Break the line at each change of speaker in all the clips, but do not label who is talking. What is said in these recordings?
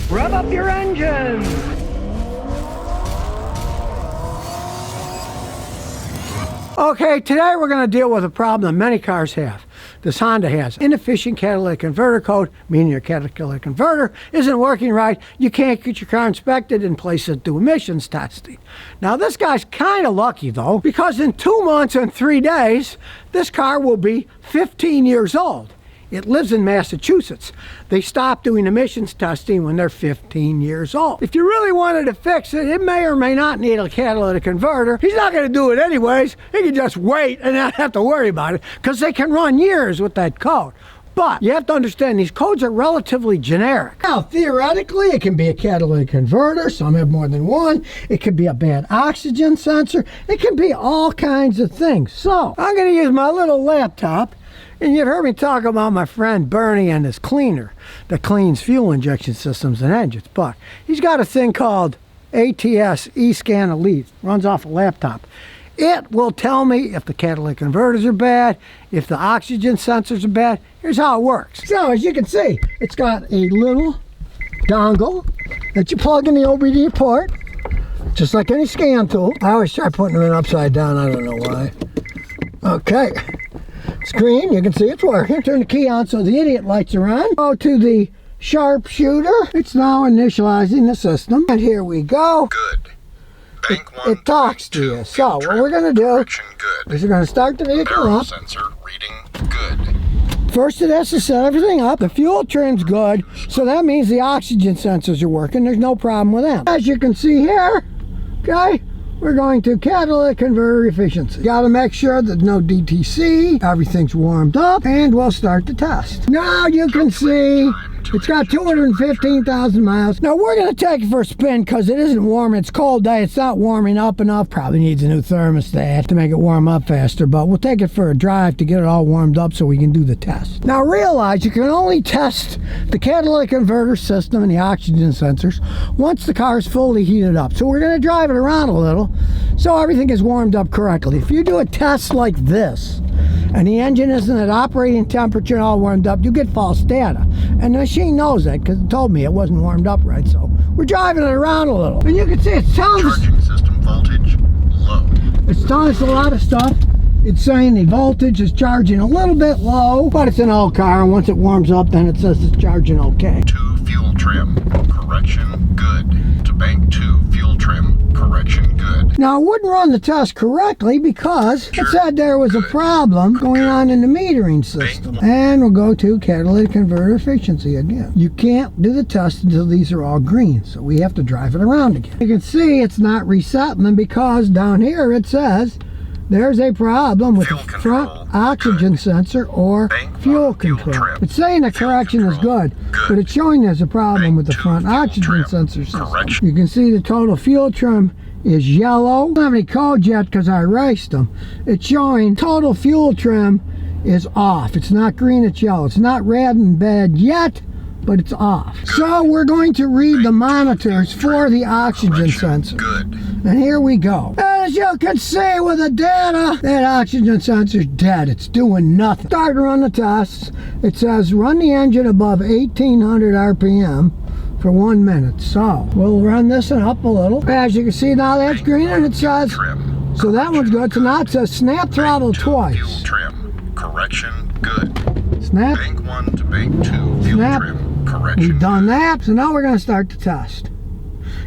Rev up your engines! Okay, today we're going to deal with a problem that many cars have. This Honda has inefficient catalytic converter code, meaning your catalytic converter isn't working right. You can't get your car inspected and place it through emissions testing. Now this guy's kind of lucky though, because in 2 months and 3 days, this car will be 15 years old. It lives in Massachusetts. They stop doing emissions testing when they're 15 years old. If you really wanted to fix it, it may or may not need a catalytic converter. He's not going to do it anyways. He can just wait and not have to worry about it because they can run years with that code. But you have to understand these codes are relatively generic. Now, theoretically, it can be a catalytic converter. Some have more than one. It could be a bad oxygen sensor. It can be all kinds of things. So I'm going to use my little laptop. And you've heard me talk about my friend Bernie and his cleaner that cleans fuel injection systems and engines. But he's got a thing called ATS eScan Elite. Runs off a laptop. It will tell me if the catalytic converters are bad, if the oxygen sensors are bad. Here's how it works. So as you can see, it's got a little dongle that you plug in the OBD port, just like any scan tool. I always try putting them in upside down. I don't know why. Okay. Screen, you can see it's working. Turn the key on so the idiot lights are on. Go to the sharpshooter. It's now initializing the system. And here we go.
Good. Bank one.
It talks to you. So what we're going to do is we're going to start the vehicle up.
Sensor reading good.
First it has to set everything up. The fuel trim's good, so that means the oxygen sensors are working. There's no problem with them. As you can see here, okay, we're going to catalytic converter efficiency. Got to make sure there's no DTC, everything's warmed up, and we'll start the test. Now you can see it's got 215,000 miles. Now we're going to take it for a spin because it isn't warm. It's a cold day. It's not warming up enough. Probably needs a new thermostat to make it warm up faster, but we'll take it for a drive to get it all warmed up so we can do the test. Now realize you can only test the catalytic converter system and the oxygen sensors once the car is fully heated up. So we're going to drive it around a little so everything is warmed up correctly. If you do a test like this and the engine isn't at operating temperature and all warmed up, you get false data. And the machine knows that because it told me it wasn't warmed up right. So we're driving it around a little. And you can see it's telling us
Charging system voltage low.
it's telling us a lot of stuff. It's saying the voltage is charging a little bit low, but it's an old car, and once it warms up, then it says it's charging okay.
2 fuel trim. Correction good. To bank 2 fuel trim. Correction good.
Now, it wouldn't run the test correctly because it said there was a problem going on in the metering system. And we'll go to catalytic converter efficiency again. You can't do the test until these are all green, so we have to drive it around again. You can see it's not resetting because down here it says there's a problem with the front oxygen sensor or fuel control. It's saying the correction is good, but it's showing there's a problem with the front oxygen sensor system. You can see the total fuel trim is yellow. I don't have any codes yet because I erased them. It's showing total fuel trim is off. It's not green, it's yellow. It's not red and bad yet, but it's off. So we're going to read the monitors for the oxygen sensor. And here we go. As you can see with the data, that oxygen sensor's dead. It's doing nothing. Start to run the tests. It says run the engine above 1800 RPM for 1 minute. So we'll run this one up a little. As you can see now that's green and it says, so that one's good. So now it says snap throttle twice.
Fuel trim. Correction good.
Snap.
Bank 1 to bank 2 fuel
Snap.
trim. Correction
We've done
good.
that, so now we're going to start the test.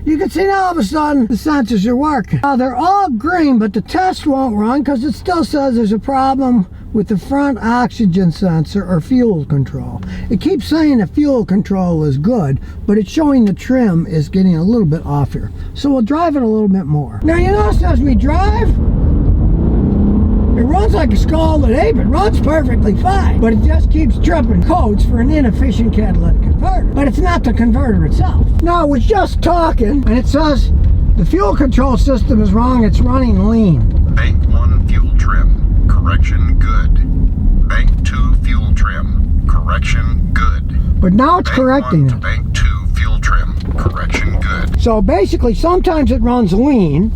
You can see now all of a sudden the sensors are working. Now they're all green, but the test won't run because it still says there's a problem with the front oxygen sensor or fuel control. It keeps saying the fuel control is good, but it's showing the trim is getting a little bit off here. So we'll drive it a little bit more. Now you notice as we drive, it runs like a scalded ape. It runs perfectly fine, but it just keeps tripping codes for an inefficient catalytic converter. But it's not the converter itself. Now, I was just talking, and it says the fuel control system is wrong. It's running lean.
Bank 1 fuel trim. Correction good. Bank 2 fuel trim. Correction good.
But now it's correcting it.
Bank 2 fuel trim. Correction good.
So basically, sometimes it runs lean,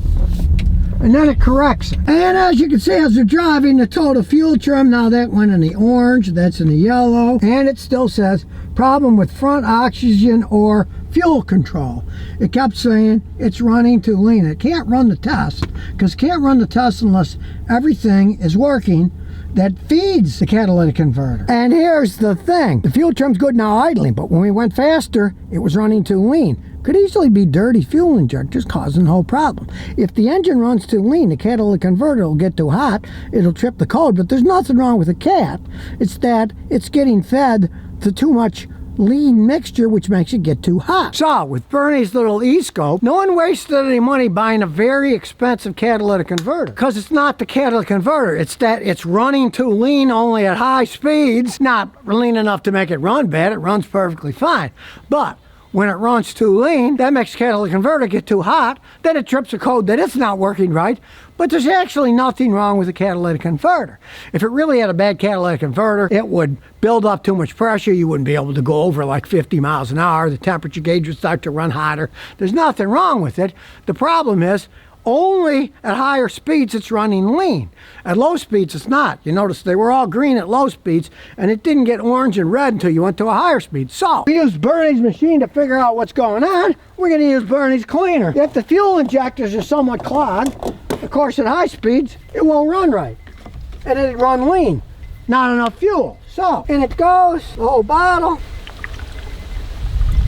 and then it corrects it. And as you can see, as we're driving, the total fuel trim, now that went in the orange, that's in the yellow, and it still says problem with front oxygen or fuel control. It kept saying it's running too lean. It can't run the test, because it can't run the test unless everything is working that feeds the catalytic converter. And here's the thing. The fuel trim's good now idling, but when we went faster, it was running too lean. Could easily be dirty fuel injectors causing the whole problem. If the engine runs too lean, the catalytic converter will get too hot, it'll trip the code, but there's nothing wrong with the cat. It's that it's getting fed to too much lean mixture, which makes it get too hot. So, with Bernie's little e-scope, no one wasted any money buying a very expensive catalytic converter, because it's not the catalytic converter, it's that it's running too lean only at high speeds, not lean enough to make it run bad. It runs perfectly fine, but when it runs too lean, that makes the catalytic converter get too hot, then it trips a code that it's not working right, but there's actually nothing wrong with the catalytic converter. If it really had a bad catalytic converter, it would build up too much pressure, you wouldn't be able to go over like 50 miles an hour, the temperature gauge would start to run hotter. There's nothing wrong with it. The problem is, only at higher speeds it's running lean. At low speeds it's not. You notice they were all green at low speeds, and it didn't get orange and red until you went to a higher speed. So we used Bernie's machine to figure out what's going on. We're going to use Bernie's cleaner. If the fuel injectors are somewhat clogged, of course at high speeds it won't run right, and it'd run lean, not enough fuel. So in it goes, the whole bottle.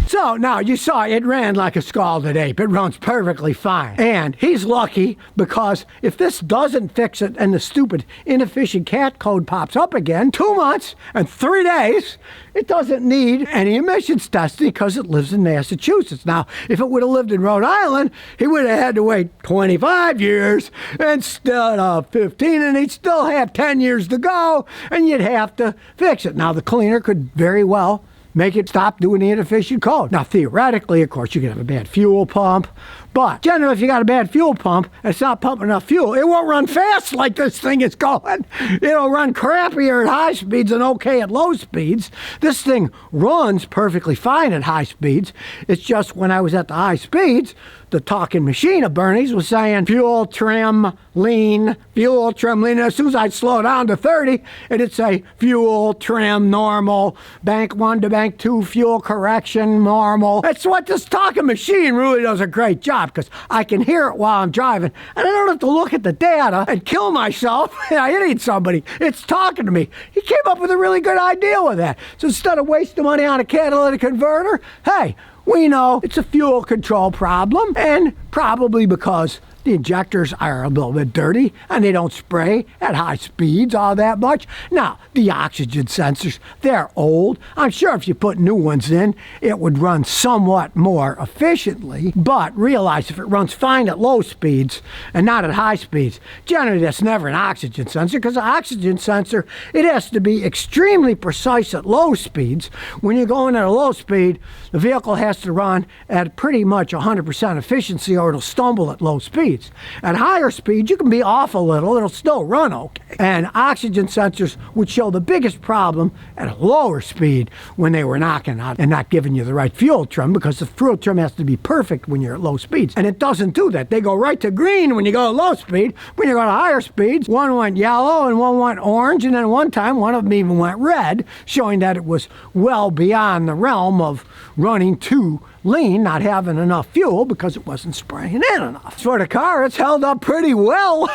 So now you saw it ran like a scalded ape. It runs perfectly fine. And he's lucky, because if this doesn't fix it and the stupid inefficient cat code pops up again, 2 months and 3 days, it doesn't need any emissions testing because it lives in Massachusetts. Now, if it would have lived in Rhode Island, he would have had to wait 25 years instead of 15, and he'd still have 10 years to go, and you'd have to fix it. Now, the cleaner could very well make it stop doing the inefficient code. Now, theoretically, of course, you could have a bad fuel pump, but generally, if you got a bad fuel pump and it's not pumping enough fuel, it won't run fast like this thing is going. It'll run crappier at high speeds and okay at low speeds. This thing runs perfectly fine at high speeds. It's just when I was at the high speeds, the talking machine of Bernie's was saying fuel trim lean, fuel trim lean. And as soon as I'd slow down to 30, it'd say fuel trim normal, bank 1 to bank 2 fuel correction normal. That's what this talking machine really does a great job, because I can hear it while I'm driving, and I don't have to look at the data and kill myself and I hit somebody. It's talking to me. He came up with a really good idea with that. So instead of wasting money on a catalytic converter, hey, we know it's a fuel control problem, and probably because the injectors are a little bit dirty and they don't spray at high speeds all that much. Now, the oxygen sensors, they're old. I'm sure if you put new ones in, it would run somewhat more efficiently, but realize if it runs fine at low speeds and not at high speeds, generally that's never an oxygen sensor, because an oxygen sensor, it has to be extremely precise at low speeds. When you're going at a low speed, the vehicle has to run at pretty much 100% efficiency or it'll stumble at low speeds. At higher speeds, you can be off a little, it'll still run okay. And oxygen sensors would show the biggest problem at a lower speed when they were knocking out and not giving you the right fuel trim, because the fuel trim has to be perfect when you're at low speeds. And it doesn't do that. They go right to green when you go at low speed. When you go to higher speeds, one went yellow and one went orange, and then one time one of them even went red, showing that it was well beyond the realm of running too lean, not having enough fuel because it wasn't spraying in enough. For the car, it's held up pretty well.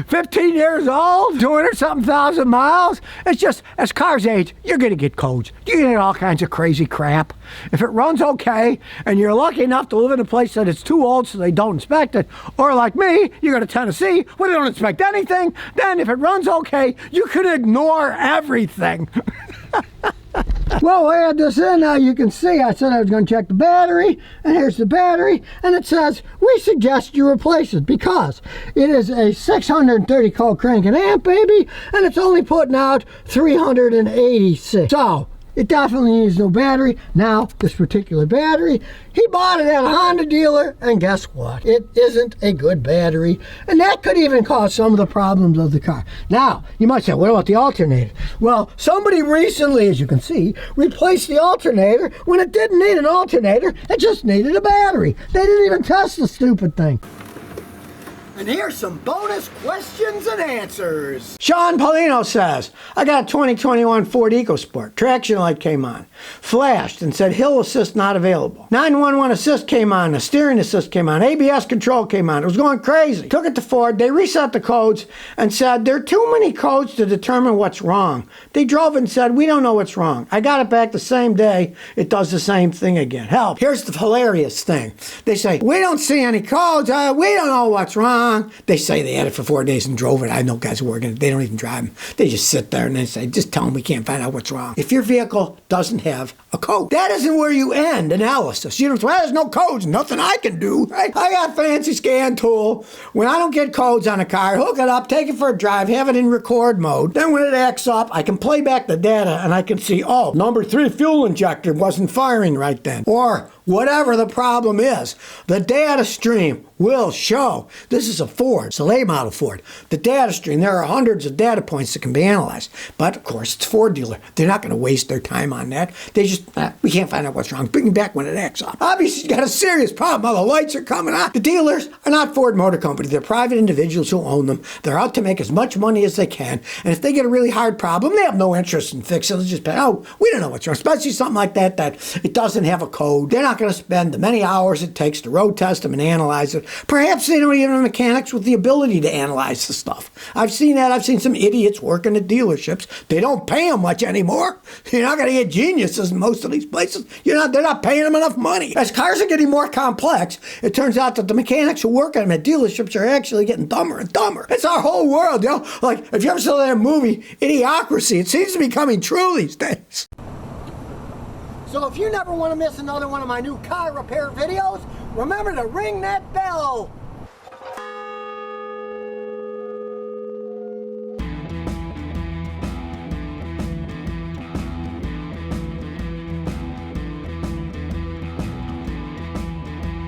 15 years old, 200-something thousand miles. It's just, as cars age, you're going to get codes. You're going to get all kinds of crazy crap. If it runs okay, and you're lucky enough to live in a place that it's too old so they don't inspect it, or like me, you go to Tennessee where they don't inspect anything, then if it runs okay, you can ignore everything. Well, I had this in, now you can see I said I was going to check the battery, and here's the battery, and it says we suggest you replace it because it is a 630 cold cranking amp, baby, and it's only putting out 386. So it definitely needs no battery. Now, this particular battery, he bought it at a Honda dealer, and guess what? It isn't a good battery, and that could even cause some of the problems of the car. Now, you might say, what about the alternator? Well, somebody recently, as you can see, replaced the alternator when it didn't need an alternator, it just needed a battery. They didn't even test the stupid thing. And here's some bonus questions and answers. Sean Paulino says, I got a 2021 Ford EcoSport. Traction light came on. Flashed and said hill assist not available. 911 assist came on. The steering assist came on. ABS control came on. It was going crazy. Took it to Ford. They reset the codes and said there are too many codes to determine what's wrong. They drove it and said, we don't know what's wrong. I got it back the same day. It does the same thing again. Help. Here's the hilarious thing. They say, we don't see any codes. We don't know what's wrong. They say they had it for 4 days and drove it. I know guys working it. They don't even drive them. They just sit there and they say, just tell them we can't find out what's wrong. If your vehicle doesn't have a code, that isn't where you end analysis. You don't say, well, there's no codes, nothing I can do. Right? I got a fancy scan tool. When I don't get codes on a car, hook it up, take it for a drive, have it in record mode. Then when it acts up, I can play back the data and I can see, oh, number 3 fuel injector wasn't firing right then. Or whatever the problem is, the data stream will show. This is a Ford. It's a late model Ford. The data stream, there are hundreds of data points that can be analyzed. But, of course, it's a Ford dealer. They're not going to waste their time on that. They just, we can't find out what's wrong. Bring it back when it acts up. Obviously, he's got a serious problem. All the lights are coming on. The dealers are not Ford Motor Company. They're private individuals who own them. They're out to make as much money as they can. And if they get a really hard problem, they have no interest in fixing it. They just pay, oh, we don't know what's wrong. Especially something like that it doesn't have a code. They're not going to spend the many hours it takes to road test them and analyze it. Perhaps they don't even have mechanics with the ability to analyze the stuff. I've seen that. I've seen some idiots working at dealerships. They don't pay them much anymore. You're not going to get geniuses in most of these places. They're not paying them enough money. As cars are getting more complex, it turns out that the mechanics who work on them at dealerships are actually getting dumber and dumber. It's our whole world, Like, if you ever saw that movie, Idiocracy, it seems to be coming true these days. So if you never want to miss another one of my new car repair videos, remember to ring that bell.